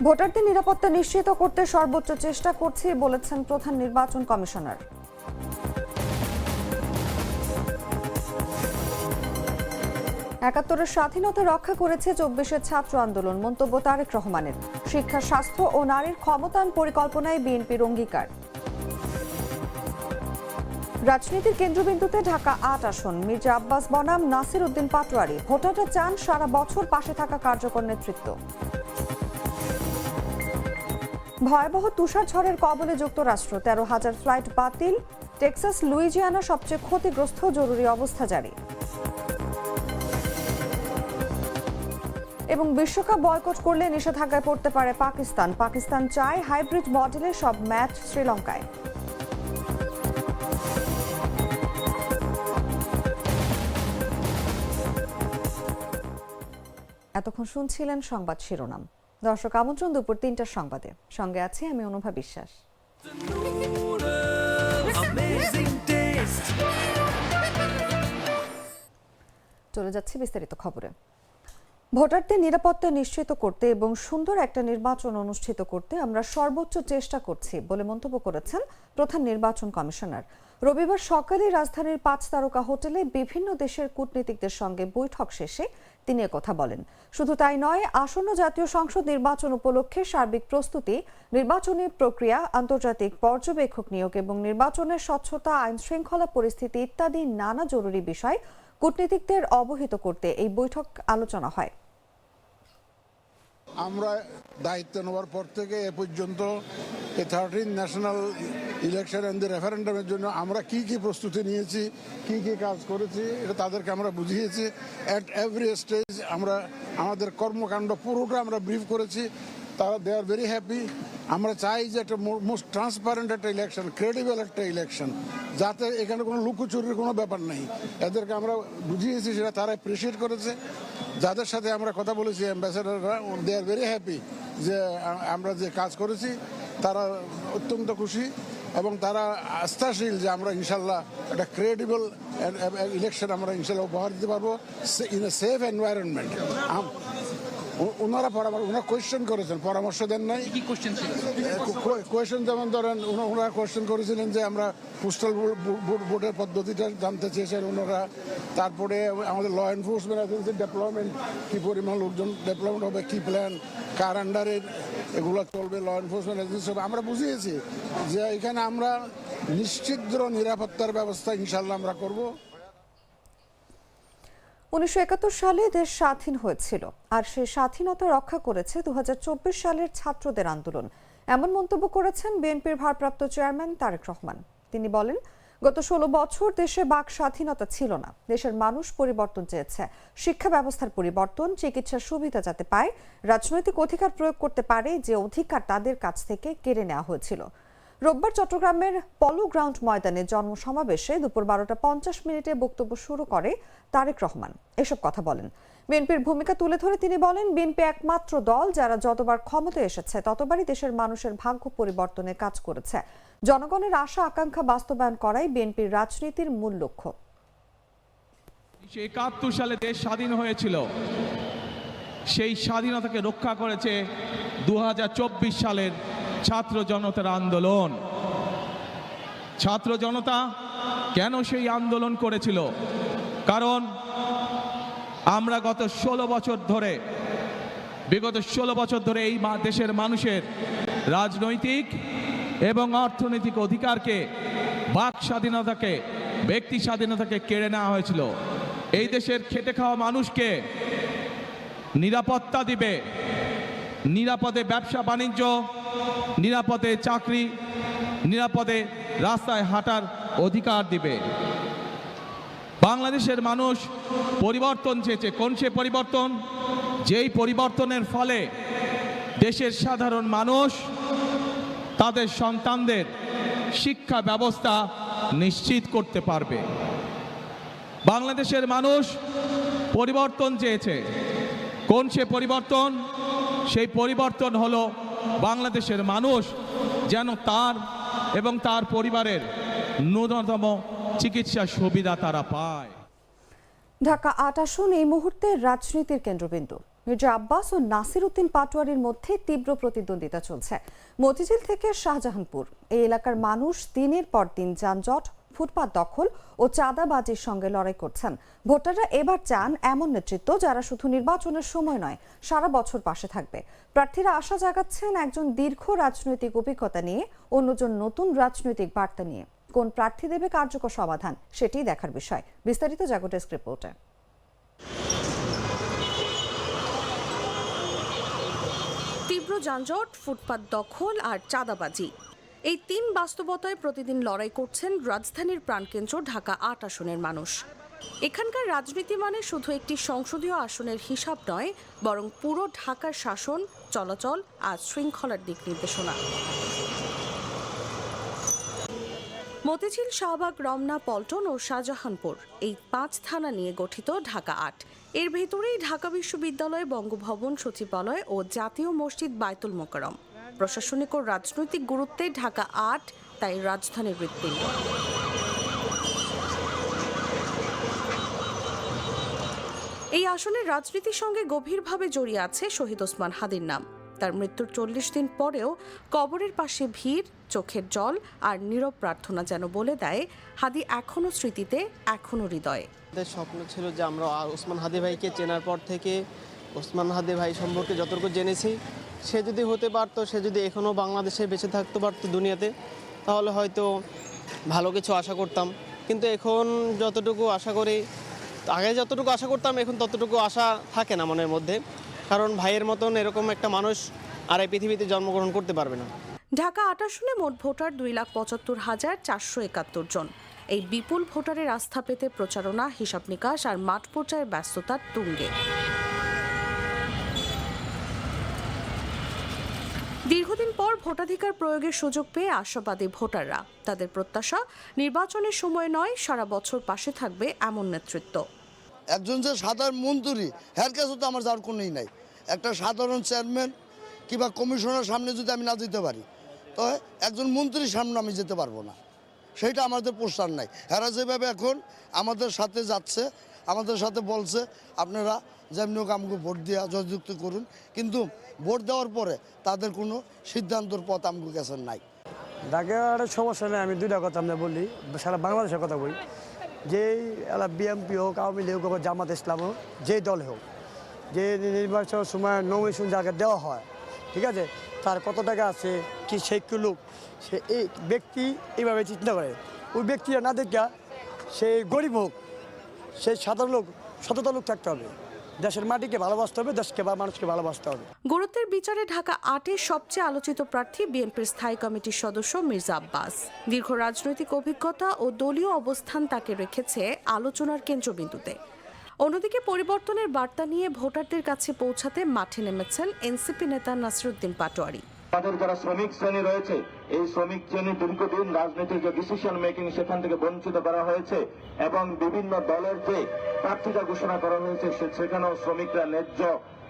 ভোটারদের নিরাপত্তা নিশ্চিত করতে সর্বোচ্চ চেষ্টা করছি বলেছেন প্রধান নির্বাচন কমিশনার। একাত্তরের স্বাধীনতা রক্ষা করেছে ২৪-এর ছাত্র আন্দোলন, মন্তব্য তারেক রহমানের। শিক্ষা, স্বাস্থ্য ও নারীর ক্ষমতায়ন পরিকল্পনায় বিএনপির অঙ্গীকার। রাজনীতির কেন্দ্রবিন্দুতে ঢাকা ৮ আসন, মির্জা আব্বাস বনাম নাসির উদ্দিন পাটোয়ারি। ভোটাররা চান সারা বছর পাশে থাকা কার্যকর নেতৃত্ব। ভয়াবহ তুষার ঝড়ের কবলে যুক্তরাষ্ট্র, ১৩,০০০ ফ্লাইট বাতিল। টেক্সাস, লুইজিয়ানা সবচেয়ে ক্ষতিগ্রস্ত, জরুরি অবস্থা জারি। এবং বিশ্বকাপ বয়কট করলে নিষেধাজ্ঞায় পড়তে পারে পাকিস্তান। পাকিস্তান চায় হাইব্রিড মডেলে সব ম্যাচ শ্রীলঙ্কায়। এতক্ষণ শুনছিলেন সংবাদ শিরোনাম। দর্শক, আমন্ত্রণ দুপুর ৩টার সংবাদে। সঙ্গে আছি আমি অনুভা বিশ্বাস। চলে যাচ্ছি বিস্তারিত খবরে। ভোটারদের নিরাপত্তা নিশ্চিত করতে এবং সুন্দর একটা নির্বাচন অনুষ্ঠিত করতে আমরা সর্বোচ্চ চেষ্টা করছি বলে মন্তব্য করেছেন প্রধান নির্বাচন কমিশনার। রবিবার সকালে রাজধানীর ৫ তারকা হোটেলে বিভিন্ন দেশের কূটনীতিকদের সঙ্গে বৈঠক শেষে তিনি একথা বলেন। শুধু তাই নয়, আসন্ন জাতীয় সংসদ নির্বাচন উপলক্ষে সার্বিক প্রস্তুতি, নির্বাচনী প্রক্রিয়া, আন্তর্জাতিক পর্যবেক্ষক নিয়োগ এবং নির্বাচনের স্বচ্ছতা, আইন শৃঙ্খলা পরিস্থিতি ইত্যাদি নানা জরুরি বিষয় কূটনীতিকদের অবহিত করতে এই বৈঠক আলোচনা হয়। আমরা দায়িত্ব নেওয়ার পর থেকে এ পর্যন্ত 13 ন্যাশনাল ইলেকশন এন্ড রেফারেন্ডামের জন্য আমরা কি কি প্রস্তুতি নিয়েছি, কি কি কাজ করেছি, এটা তাদেরকে আমরা বুঝিয়েছি। অ্যাট এভরি স্টেজ আমরা আমাদের কর্মকাণ্ড পুরোটা আমরা ব্রিফ করেছি। তারা দে আর ভেরি হ্যাপি। আমরা চাই যে একটা মোস্ট ট্রান্সপারেন্ট একটা ইলেকশন, ক্রেডিবল একটা ইলেকশন, যাতে এখানে কোনো লুকোচুরির কোনো ব্যাপার নেই। এদেরকে আমরা বুঝিয়েছি, সেটা তারা অ্যাপ্রিসিয়েট করেছে। যাদের সাথে আমরা কথা বলেছি অ্যাম্বাসেডাররা, দে আর ভেরি হ্যাপি যে আমরা যে কাজ করেছি, তারা অত্যন্ত খুশি এবং তারা আস্থাশীল যে আমরা ইনশাল্লাহ একটা ক্রেডিবল ইলেকশন আমরা ইনশাল্লাহ উপহার দিতে পারবো ইন এ সেফ এনভায়রনমেন্ট। ওনারা কোয়েশ্চেন করেছেন, পরামর্শ দেন নাই। কোয়েশ্চেন যেমন ধরেন, ওনারা কোয়েশ্চেন করেছিলেন যে আমরা পোস্টাল ভোটের পদ্ধতিটা জানতে চেয়েছেন ওনারা। তারপরে আমাদের ল এনফোর্সমেন্ট এজেন্সির ডেভেলপমেন্ট, কী পরিমাণ লোকজন ডেভেলপমেন্ট হবে, কী প্ল্যান, কার আন্ডারে এগুলো চলবে, ল এনফোর্সমেন্ট এজেন্সি হবে। আমরা বুঝিয়েছি যে এখানে আমরা নিশ্চিদ্র নিরাপত্তার ব্যবস্থা ইনশাল্লাহ আমরা করব। ১৯৭১ সালে দেশ স্বাধীন হয়েছিল, আর সেই স্বাধীনতা রক্ষা করেছে ২০২৪ সালের ছাত্রদের আন্দোলন। এমন মন্তব্য করেছেন বিএনপির ভারপ্রাপ্ত চেয়ারম্যান তারেক রহমান। তিনি বলেন, গত ১৬ বছর দেশে বাক স্বাধীনতা ছিল না। দেশের মানুষ পরিবর্তন চেয়েছে, শিক্ষা ব্যবস্থার পরিবর্তন, চিকিৎসার সুবিধা যাতে পায়, রাজনৈতিক অধিকার প্রয়োগ করতে পারে, যে অধিকার তাদের কাছ থেকে কেড়ে নেওয়া হয়েছিল। রোববার চট্টগ্রামের পলো গ্রাউন্ড ময়দানে জন্মসমাবেশে দুপুর ১২টা ৫০ মিনিটে বক্তব্য শুরু করে তারেক রহমান এসব কথা বলেন। বিএনপির ভূমিকা তুলে ধরে তিনি বলেন, বিএনপি একমাত্র দল যারা যতবার ক্ষমতায় এসেছে ততবারই দেশের মানুষের ভাগ্য পরিবর্তনের কাজ করেছে। জনগণের আশা আকাঙ্ক্ষা বাস্তবায়ন করাই বিএনপির রাজনীতির মূল লক্ষ্য। ৭১ সালে দেশ স্বাধীন হয়েছিল, সেই স্বাধীনতাকে রক্ষা করেছে ২০২৪ সালের ছাত্র জনতার আন্দোলন। ছাত্র জনতা কেন সেই আন্দোলন করেছিল? কারণ আমরা বিগত ১৬ বছর ধরে এই দেশের মানুষের রাজনৈতিক এবং অর্থনৈতিক অধিকারকে, বাক স্বাধীনতাকে, ব্যক্তি স্বাধীনতাকে কেড়ে নেওয়া হয়েছিল। এই দেশের খেটে খাওয়া মানুষকে নিরাপত্তা দিবে, নিরাপদে ব্যবসা বাণিজ্য, নিরাপদে চাকরি, নিরাপদে রাস্তায় হাঁটার অধিকার দিবে। বাংলাদেশের মানুষ পরিবর্তন চেয়েছে। কোন সে পরিবর্তন? যেই পরিবর্তনের ফলে দেশের সাধারণ মানুষ তাদের সন্তানদের শিক্ষা ব্যবস্থা নিশ্চিত করতে পারবে। বাংলাদেশের মানুষ পরিবর্তন চেয়েছে। কোন সে পরিবর্তন? সেই পরিবর্তন হলো বাংলাদেশের মানুষ যেন তার এবং তার পরিবারের ন্যূনতম চিকিৎসা সুবিধা তারা পায়। ঢাকা ৮ আসন এই মুহূর্তে রাজনীতির কেন্দ্রবিন্দু। মির্জা আব্বাস ও নাসির উদ্দিন পাটোয়ারির মধ্যে তীব্র প্রতিদ্বন্দ্বিতা চলছে। মতিঝিল থেকে শাহজাহানপুর এই এলাকার মানুষ দিনের পর দিন যানজট, ফুটপাত দখল ও চাঁদাবাজির সঙ্গে লড়াই করছেন। ভোটাররা এবার চান এমন নেতৃত্ব যারা শুধু নির্বাচনের সময় নয়, সারা বছর পাশে থাকবে। প্রার্থীরা আশা জাগাচ্ছেন একজন দীর্ঘ রাজনৈতিক অভিজ্ঞতা নিয়ে, অন্যজন নতুন রাজনৈতিক বার্তা নিয়ে। কোন প্রার্থী দেবে কার্যকর সমাধান, সেটিই দেখার বিষয়। বিস্তারিত জাগো ডেস্ক রিপোর্টে। তীব্র যানজট, ফুটপাত দখল আর চাঁদাবাজি, এই তিন বাস্তবতায় প্রতিদিন লড়াই করছেন রাজধানীর প্রাণকেন্দ্র ঢাকা ৮ আসনের মানুষ। এখানকার রাজনীতি মানে শুধু একটি সংসদীয় আসনের হিসাব নয়, বরং পুরো ঢাকার শাসন, চলাচল আর শৃঙ্খলার দিক নির্দেশনা। মতিঝিল, শাহবাগ, রমনা, পল্টন ও শাহজাহানপুর এই ৫ থানা নিয়ে গঠিত ঢাকা ৮। এর ভেতরেই ঢাকা বিশ্ববিদ্যালয়, বঙ্গভবন, সচিবালয় ও জাতীয় মসজিদ বায়তুল মোকাররম। প্রশাসনিক ও রাজনৈতিক গুরুত্বে ঢাকা ৮ তাই রাজধানীর হৃৎপিণ্ড। এই আসনের রাজনীতির সঙ্গে গভীরভাবে জড়িয়ে আছে শহীদ ওসমান হাদির নাম। তার মৃত্যুর ৪০ দিন পরেও কবরের পাশে ভিড়, চোখের জল আর নীরব প্রার্থনা যেন বলে দেয় হাদি এখনো স্মৃতিতে, এখনো হৃদয়ে। আমাদের স্বপ্ন ছিল যে আমরা ওসমান হাদি ভাইকে চেনার পর থেকে ওসমান হাদি ভাই সম্পর্কে যতটুকু জেনেছি, সে যদি হতে পারতো, সে যদি এখনও বাংলাদেশে বেঁচে থাকতে পারতো দুনিয়াতে, তাহলে হয়তো ভালো কিছু আশা করতাম। কিন্তু এখন যতটুকু আশা করি, আগে যতটুকু আশা করতাম, এখন ততটুকু আশা থাকে না মনের মধ্যে। কারণ ভাইয়ের মতন এরকম একটা মানুষ আর এই পৃথিবীতে জন্মগ্রহণ করতে পারবে না। ঢাকা ৮ আসনে মোট ভোটার ২,৭৫,৪৭১ জন। এই বিপুল ভোটারের আস্থা পেতে প্রচারণা, হিসাব নিকাশ আর মাঠ পর্যায়ের ব্যস্ততার তুঙ্গে। দীর্ঘদিন পর ভোটাধিকার প্রয়োগের সুযোগ পেয়ে আশাবাদী ভোটাররা। তাদের প্রত্যাশা, নির্বাচনের সময় নয়, সারা বছর পাশে থাকবে এমন নেতৃত্ব। একজন যে সাধারণ মন্ত্রী, এর কাছে তো আমার যাওয়ার কোনোই নাই। একটা সাধারণ চেয়ারম্যান কিংবা কমিশনার সামনে যদি আমি না যেতে পারি, তো একজন মন্ত্রীর সামনে আমি যেতে পারবো না। সেইটা আমাদের প্রস্তাব নাই। এরা যেভাবে এখন আমাদের সাথে যাচ্ছে, আমাদের সাথে বলছে আপনারা যেমনি হোক আমাকে ভোট দিয়ে জয়যুক্ত করুন, কিন্তু ভোট দেওয়ার পরে তাদের কোনো সিদ্ধান্তর পথ আমার কাছে নাই। ঢাকার সমস্যা নেই। আমি দুইটা কথা আমরা বলি, সারা বাংলাদেশের কথা বলি। যেই বিএনপি হোক, আওয়ামী লীগ হোক, জামাত ইসলাম হোক, যেই দল হোক, যে নির্বাচনের সময় নমিনেশন যাকে দেওয়া হয়, ঠিক আছে, তার কত টাকা আছে, কি সেই লোক, সে এই ব্যক্তি এইভাবে চিন্তা করে। ওই ব্যক্তিরা না দেখা সেই গরিব হোক, সেই সাধারণ লোক, সততা লোক থাকতে হবে। দেশের মাটিকে ভালোবাসতে হবে, দেশকে বা মানুষকে ভালোবাসতে হবে। গুরুত্বের বিচারে ঢাকা ৮-এর সবচেয়ে আলোচিত প্রার্থী বিএনপির স্থায়ী কমিটির সদস্য মির্জা আব্বাস। দীর্ঘ রাজনৈতিক অভিজ্ঞতা ও দলীয় অবস্থান তাকে রেখেছে আলোচনার কেন্দ্রবিন্দুতে। অন্যদিকে পরিবর্তনের বার্তা নিয়ে ভোটারদের কাছে পৌঁছাতে মাঠে নেমেছেন এনসিপি নেতা নাসির উদ্দিন পাটোয়ারি। আমাদের যারা শ্রমিক শ্রেণী রয়েছে, এই শ্রমিক শ্রেণী দীর্ঘদিন রাজনৈতিক যে ডিসিশন মেকিং সেখান থেকে বঞ্চিত করা হয়েছে এবং বিভিন্ন দলের যে প্রার্থীতা ঘোষণা করা হয়েছে সেখানেও শ্রমিকরা ন্যায্য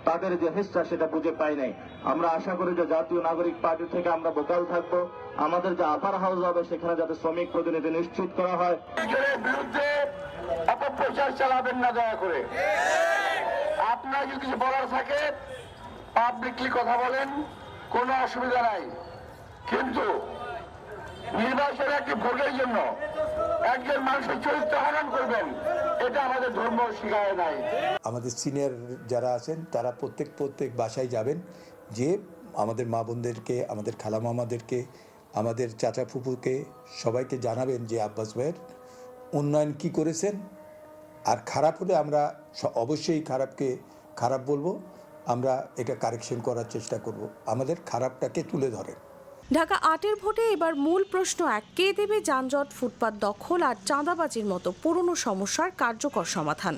তাদের যে হিস্সা সেটা বুঝে পায় নাই। আমরা আশা করি যে জাতীয় নাগরিক পার্টি থেকে আমরা ভোকাল থাকবো। আমাদের যে আপার হাউস হবে সেখানে যাতে শ্রমিক প্রতিনিধি নিশ্চিত করা হয়। বিরুদ্ধে অপপ্রচার চালাবেন না দয়া করে। আপনার যদি কিছু বলার থাকে পাবলিকলি কথা বলেন, কোনো অসুবিধা নাই। কিন্তু নির্বাচনে একটি ভোটের জন্য একজন মানুষের চরিত্র হনন করবেন, এটা আমাদের ধর্ম শিখায় নাই। আমাদের সিনিয়র যারা আছেন তারা প্রত্যেক বাসায় যাবেন, যে আমাদের মা বোনদেরকে, আমাদের খালা মামাদেরকে, আমাদের চাচা ফুপুকে সবাইকে জানাবেন যে আব্বাস ভাইয়ের উন্নয়ন কি করেছেন। আর খারাপ হলে আমরা অবশ্যই খারাপকে খারাপ বলবো, আমরা এটা কারেকশন করার চেষ্টা করব। আমাদের খারাপটাকে তুলে ধরেন। ঢাকা ৮-এর ভোটে এবার মূল প্রশ্ন এক, কে দেবে যানজট, ফুটপাত দখল আর চাঁদাবাজির মতো পুরনো সমস্যার কার্যকর সমাধান?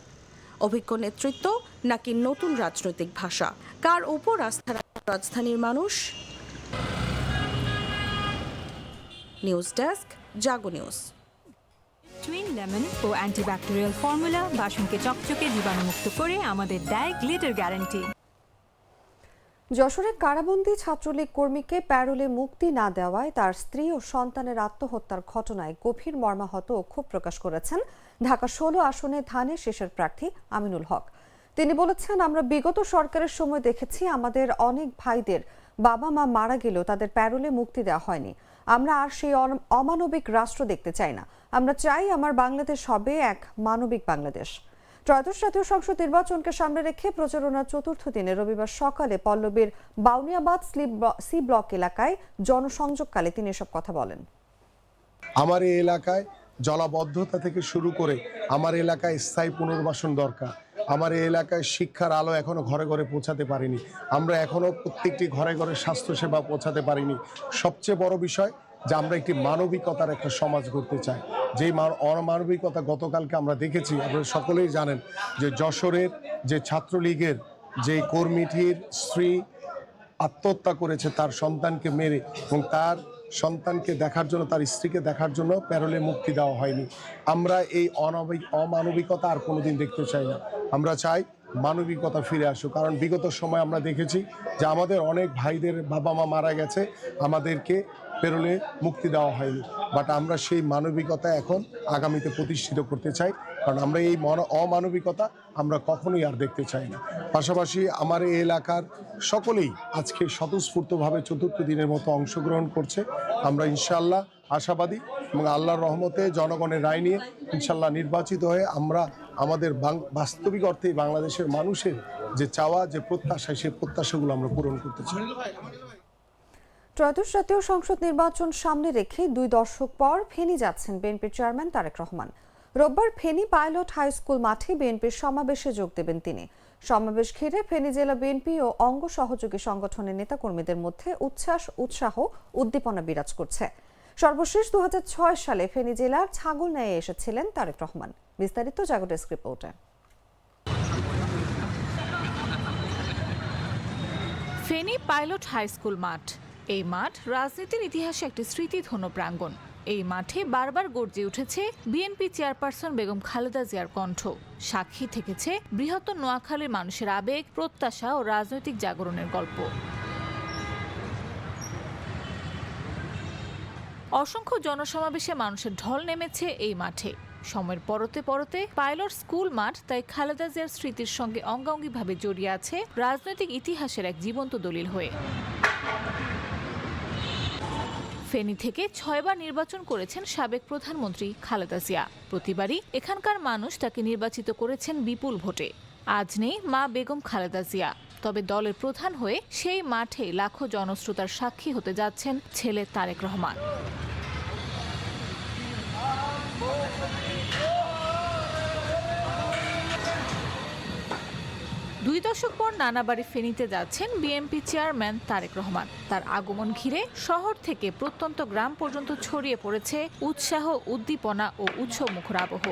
অভিজ্ঞ নেতৃত্ব নাকি নতুন রাজনৈতিক ভাষা? কার উপর আস্থা রাখে রাজধানীর মানুষ? নিউজ ডেস্ক, জাগো নিউজ। টুইন লেমন ও অ্যান্টিব্যাকটেরিয়াল ফর্মুলা বাসনকে চকচকে জীবাণুমুক্ত করে আমাদের দেয় গ্লিটার গ্যারান্টি। যশোরে কারাবন্দী ছাত্রলীগ কর্মীকে প্যারোলে মুক্তি না দেওয়ায় তার স্ত্রী ও সন্তানের আত্মহত্যার ঘটনায় গভীর মর্মাহত ও ক্ষোভ প্রকাশ করেছেন ঢাকা ১৬ আসনে ধানের শীষের প্রার্থী আমিনুল হক। তিনি বলেছেন, আমরা বিগত সরকারের সময় দেখেছি আমাদের অনেক ভাইদের বাবা মা মারা গেলেও তাদের প্যারোলে মুক্তি দেওয়া হয়নি। আমরা আর সেই অমানবিক রাষ্ট্র দেখতে চাই না। আমরা চাই আমার বাংলাদেশ হবে এক মানবিক বাংলাদেশ। ত্রয়োদশ জাতীয় সংসদ নির্বাচনকে সামনে রেখে প্রচারণার চতুর্থ দিনে রবিবার সকালে পল্লবীর বাউনিয়াবাদ সি ব্লক এলাকায় জনসংযোগকালে তিনি এসব কথা বলেন। আমার এই এলাকায় জলাবদ্ধতা থেকে শুরু করে আমার এলাকায় স্থায়ী পুনর্বাসন দরকার। আমার এই এলাকায় শিক্ষার আলো এখনো ঘরে ঘরে পৌঁছাতে পারিনি। আমরা এখনো প্রত্যেকটি ঘরে ঘরে স্বাস্থ্যসেবা পৌঁছাতে পারিনি। সবচেয়ে বড় বিষয় যে আমরা একটি মানবিকতার একটা সমাজ গড়তে চাই। যেই অমানবিকতা গতকালকে আমরা দেখেছি, আপনারা সকলেই জানেন যে যশোরের যে ছাত্রলীগের যে কর্মীটির স্ত্রী আত্মহত্যা করেছে তার সন্তানকে মেরে, এবং তার সন্তানকে দেখার জন্য, তার স্ত্রীকে দেখার জন্য প্যারোলে মুক্তি দেওয়া হয়নি। আমরা এই অমানবিকতা আর কোনোদিন দেখতে চাই না। আমরা চাই মানবিকতা ফিরে আসুক, কারণ বিগত সময় আমরা দেখেছি যে আমাদের অনেক ভাইদের বাবা মা মারা গেছে, আমাদেরকে প্যারোলে মুক্তি দেওয়া হয়নি। বাট আমরা সেই মানবিকতা এখন আগামীতে প্রতিষ্ঠিত করতে চাই, কারণ আমরা এই অমানবিকতা আমরা কখনোই আর দেখতে চাই না। পাশাপাশি আমার এই এলাকার সকলেই আজকে স্বতঃস্ফূর্তভাবে চতুর্থ দিনের মতো অংশগ্রহণ করছে। আমরা ইনশাআল্লাহ আশাবাদী, এবং আল্লাহর রহমতে জনগণের রায় নিয়ে ইনশাআল্লাহ নির্বাচিত হয়ে আমরা আমাদের বাস্তবিক অর্থে বাংলাদেশের মানুষের যে চাওয়া, যে প্রত্যাশা, সেই প্রত্যাশাগুলো আমরা পূরণ করতে চাই। ত্রয়োদশ জাতীয় সংসদ নির্বাচন সামনে রেখে 2 দশক পর ফেনী যাচ্ছেন বিএনপির চেয়ারম্যান তারেক রহমান। রোববার ফেনী পাইলট হাই স্কুল মাঠে বিএনপির সমাবেশে যোগ দেবেন তিনি। সমাবেশ ঘিরে ফেনী জেলা বিএনপি ও অঙ্গ সহযোগী সংগঠনের নেতাকর্মীদের মধ্যে উৎসাহ উদ্দীপনা বিরাজ করছে। সর্বশেষ 2006 সালে ফেনী জেলার ছাগলনাইয়ে এসেছিলেন তারেক রহমান। বিস্তারিত জাগো ডেস্ক রিপোর্টে। ফেনী পাইলট হাই স্কুল মাঠ। এই মাঠ রাজনীতির ইতিহাসে একটি স্মৃতিধন্য প্রাঙ্গণ। এই মাঠে বারবার গর্জে উঠেছে বিএনপি চেয়ারপারসন বেগম খালেদা জিয়ার কণ্ঠ। সাক্ষী থেকেছে বৃহত্তর নোয়াখালীর মানুষের আবেগ, প্রত্যাশা ও রাজনৈতিক জাগরণের গল্প। অসংখ্য জনসমাবেশে মানুষের ঢল নেমেছে এই মাঠে। সময়ের পরতে পরতে পাইলট স্কুল মাঠ তাই খালেদা জিয়ার স্মৃতির সঙ্গে অঙ্গাঙ্গিভাবে জড়িয়ে আছে রাজনৈতিক ইতিহাসের এক জীবন্ত দলিল হয়ে। ফেনী থেকে 6 বার নির্বাচন করেছেন সাবেক প্রধানমন্ত্রী খালেদা জিয়া। প্রতিবারই এখানকার মানুষ তাকে নির্বাচিত করেছেন বিপুল ভোটে। আজ নেই মা বেগম খালেদা জিয়া, তবে দলের প্রধান হয়ে সেই মাঠে লাখো জনশ্রোতার সাক্ষী হতে যাচ্ছেন ছেলে তারেক রহমান। দুই দশক পর নানাবাড়ি ফেনীতে যাচ্ছেন বিএনপি চেয়ারম্যান তারেক রহমান। তার আগমন ঘিরে শহর থেকে প্রত্যন্ত গ্রাম পর্যন্ত ছড়িয়ে পড়েছে উৎসাহ, উদ্দীপনা ও উৎসবমুখর আবহ।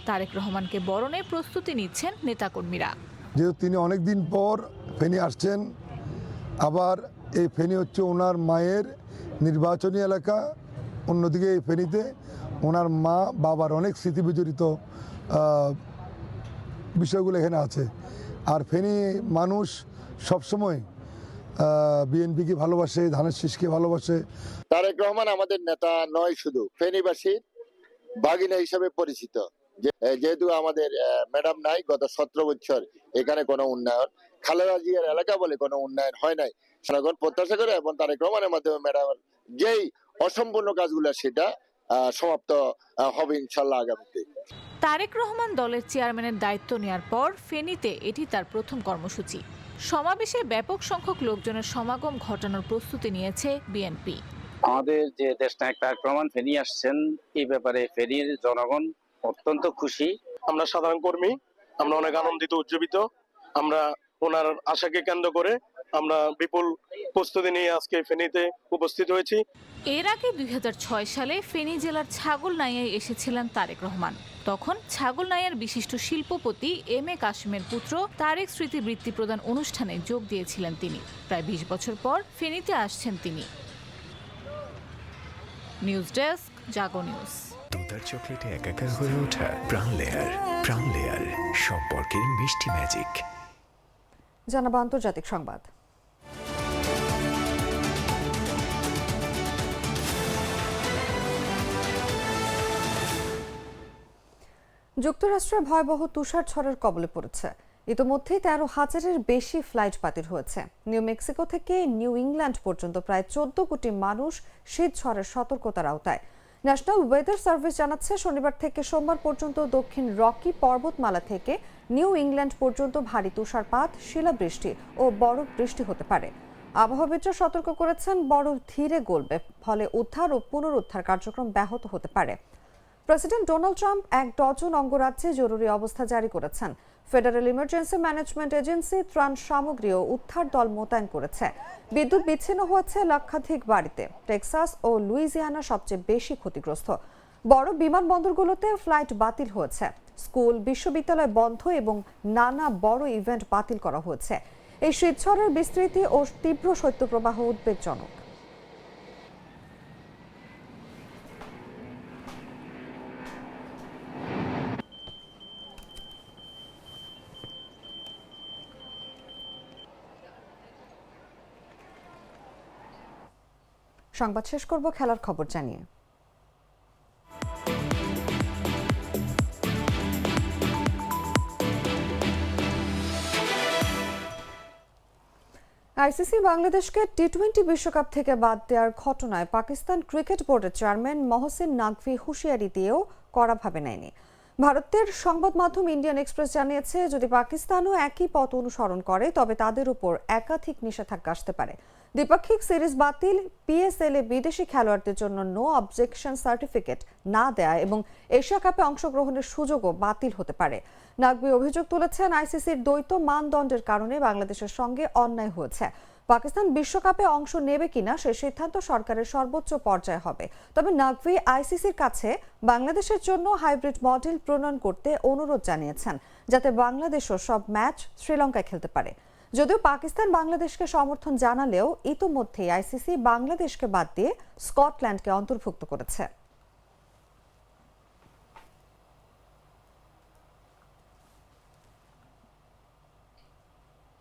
তারেক রহমানকে বরণে প্রস্তুতি নিচ্ছেন নেতাকর্মীরা। যেহেতু তিনি অনেকদিন পর ফেনী আসছেন, আবার এই ফেনী হচ্ছে ওনার মায়ের নির্বাচনী এলাকা। অন্যদিকে এই ফেনীতে ওনার মা বাবার অনেক স্মৃতিবিজড়িত বিষয়গুলো এখানে আছে। আর ফেনী মানুষ সবসময় বিএনপিকে ভালোবাসে, ধানের শীষকে ভালোবাসে। তারেক রহমান আমাদের নেতা নয়, শুধু ফেনীবাসীর বাগিনা হিসেবে পরিচিত। যেহেতু আমাদের ম্যাডাম নাই, গত 17 বছর এখানে কোনো উন্নয়ন, খালেদা জিয়ার এলাকা বলে কোনো উন্নয়ন হয় নাই। জনগণ প্রত্যাশা করে এবং তারেক রহমানের মাধ্যমে ম্যাডাম যেই অসম্পূর্ণ কাজগুলো সেটা সমাপ্ত হবে ইনশাল্লাহ আগামীতে। তারেক রহমান দলের চেয়ারম্যানের দায়িত্ব নেওয়ার পর ফেনীতে এটি তার প্রথম কর্মসূচি। সমাবেশে ব্যাপক সংখ্যক লোকজনের সমাগম ঘটানোর প্রস্তুতি নিয়েছে বিএনপি। আমাদের যে দেশনায়ক তারেক রহমান ফেনী আসছেন, এই ব্যাপারে ফেনীর জনগণ অত্যন্ত খুশি। আমরা সাধারণ কর্মী, আমরা অনেক আনন্দিত, উজ্জীবিত। আমরা ওনার আশাকে কেন্দ্র করে আমরা বিপুল প্রস্তুতি নিয়ে আজকে ফেনীতে উপস্থিত হয়েছি। এর আগে 2006 সালে ফেনী জেলার ছাগলনাইয়ায় এসেছিলেন তারেক রহমান। তখন ছাগলনাইয়ার বিশিষ্ট শিল্পপতি এম এ কাশিমের পুত্র তারেক স্মৃতিবৃত্তি প্রদান অনুষ্ঠানে যোগ দিয়েছিলেন তিনি। প্রায় 20 বছর পর ফেনীতে আসছেন তিনি। নিউজ ডেস্ক, জাগো নিউজ। দুধার চকলেটে একাকার হয়ে ওঠা প্রাণ লেয়ার। প্রাণ লেয়ার, সম্পর্কের মিষ্টি ম্যাজিক। জানাবো আন্তর্জাতিক সংবাদ। যুক্তরাষ্ট্রের ভয়াবহ তুষার ঝড়ের কবলে পড়েছে ইতোমধ্যেই 13,000-এর বেশি ফ্লাইট বাতিল হয়েছে। নিউ মেক্সিকো থেকে নিউ ইংল্যান্ড পর্যন্ত প্রায় 14 কোটি মানুষ শীত ঝড়ের সতর্কতার আওতায়। ন্যাশনাল ওয়েদার সার্ভিস জানাচ্ছে শনিবার থেকে সোমবার পর্যন্ত দক্ষিণ রকি পর্বতমালা থেকে নিউ ইংল্যান্ড পর্যন্ত ভারী তুষারপাত, শিলাবৃষ্টি ও বরফ বৃষ্টি হতে পারে। আবহাওয়াবিদরা সতর্ক করেছেন বরফ ধীরে গলবে, ফলে উদ্ধার ও পুনরুদ্ধার কার্যক্রম ব্যাহত হতে পারে। প্রেসিডেন্ট ডোনাল্ড ট্রাম্প 1 ডজন অঙ্গরাজ্যে জরুরি অবস্থা জারি করেছেন। ফেডারেল ইমার্জেন্সি ম্যানেজমেন্ট এজেন্সি ত্রাণ সামগ্রী ও উদ্ধার দল মোতায়েন করেছে। বিদ্যুৎ বিচ্ছিন্ন হয়েছে লক্ষাধিক বাড়িতে। টেক্সাস ও লুইজিয়ানা সবচেয়ে বেশি ক্ষতিগ্রস্ত। বড় বিমানবন্দরগুলোতে ফ্লাইট বাতিল হয়েছে। স্কুল, বিশ্ববিদ্যালয় বন্ধ এবং নানা বড় ইভেন্ট বাতিল করা হয়েছে। এই শীতঝড়ের বিস্তৃতি ও তীব্র শৈত্যপ্রবাহ উদ্বেগজনক। সংবাদ শেষ করব খেলার খবর জানিয়ে। আইসিসি বাংলাদেশকে টি-20 বিশ্বকাপ থেকে বাদ দেওয়ার ঘটনায় পাকিস্তান ক্রিকেট বোর্ডের চেয়ারম্যান মহসিন নাকভি হুঁশিয়ারি দিয়েও কড়াভাবে নেয়নি। ভারতের সংবাদ মাধ্যম ইন্ডিয়ান এক্সপ্রেস জানিয়েছে, যদি পাকিস্তানও একই পথ অনুসরণ করে তবে তাদের উপর একাধিক নিষেধাজ্ঞা আসতে পারে। দ্বিপাক্ষিক সিরিজ বাতিল, পিএসএল এ বিদেশি খেলোয়াড়দের জন্য নো অবজেকশন সার্টিফিকেট না দেয়া এবং এশিয়া কাপে অংশগ্রহণের সুযোগও বাতিল হতে পারে। নাকভি অভিযোগ তুলেছেন, আইসিসির দ্বৈত মানদণ্ডের কারণে বাংলাদেশের সঙ্গে অন্যায় হয়েছে। পাকিস্তান বিশ্বকাপে অংশ নেবে কিনা সে সিদ্ধান্ত সরকারের সর্বোচ্চ পর্যায়ে হবে। তবে নাকভি আইসিসির কাছে বাংলাদেশের জন্য হাইব্রিড মডেল প্রণয়ন করতে অনুরোধ জানিয়েছেন, যাতে বাংলাদেশও সব ম্যাচ শ্রীলঙ্কায় খেলতে পারে। যদিও পাকিস্তান বাংলাদেশকে সমর্থন জানালেও ইতোমধ্যেই আইসিসি বাংলাদেশকে বাদ দিয়ে স্কটল্যান্ডকে অন্তর্ভুক্ত করেছে।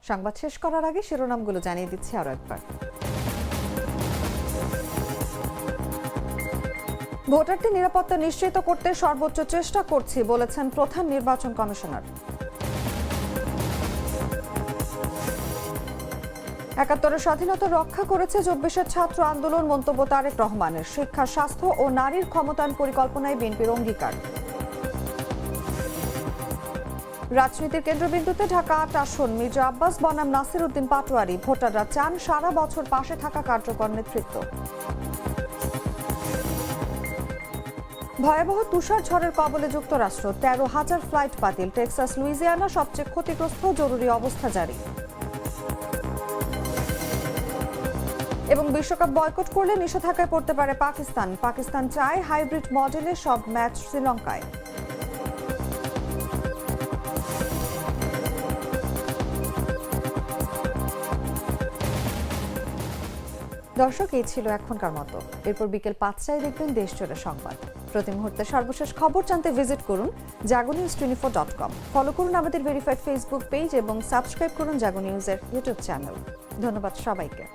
সংবাদ শেষ করার আগে শিরোনামগুলো জানিয়ে দিচ্ছি আরো একবার। ভোটারদের নিরাপত্তা নিশ্চিত করতে সর্বোচ্চ চেষ্টা করছি বলেছেন প্রধান নির্বাচন কমিশনার। ৭১ স্বাধীনতা রক্ষা করেছে ২৪ ছাত্র আন্দোলন, মন্তব্য তারেক রহমানের। শিক্ষা, স্বাস্থ্য ও নারীর ক্ষমতায়ন পরিকল্পনায় বিএনপির অঙ্গীকার। রাজনীতির কেন্দ্রবিন্দুতে ঢাকা ৮ আসন, মির্জা আব্বাস বনাম নাসির উদ্দিন পাটোয়ারি। ভোটাররা চান সারা বছর পাশে থাকা কার্যকর নেতৃত্ব। ভয়াবহ তুষার ঝড়ের কবলে যুক্তরাষ্ট্র, ১৩,০০০ ফ্লাইট বাতিল। টেক্সাস, লুইজিয়ানা সবচেয়ে ক্ষতিগ্রস্ত, জরুরি অবস্থা জারি। এবং বিশ্বকাপ বয়কট করলে নিষেধাজ্ঞায় পড়তে পারে পাকিস্তান। পাকিস্তান চায় হাইব্রিড মডেলে সব ম্যাচ শ্রীলঙ্কায়। দর্শক, এই ছিল এখনকার মতো। এরপর বিকেল ৫টায় দেখবেন দেশজুড়ে সংবাদ। প্রতি মুহূর্তে সর্বশেষ খবর জানতে ভিজিট করুন jagonews24.com। ফলো করুন আমাদের ভেরিফাইড ফেসবুক পেজ এবং সাবস্ক্রাইব করুন জাগো নিউজের ইউটিউব চ্যানেল। ধন্যবাদ সবাইকে।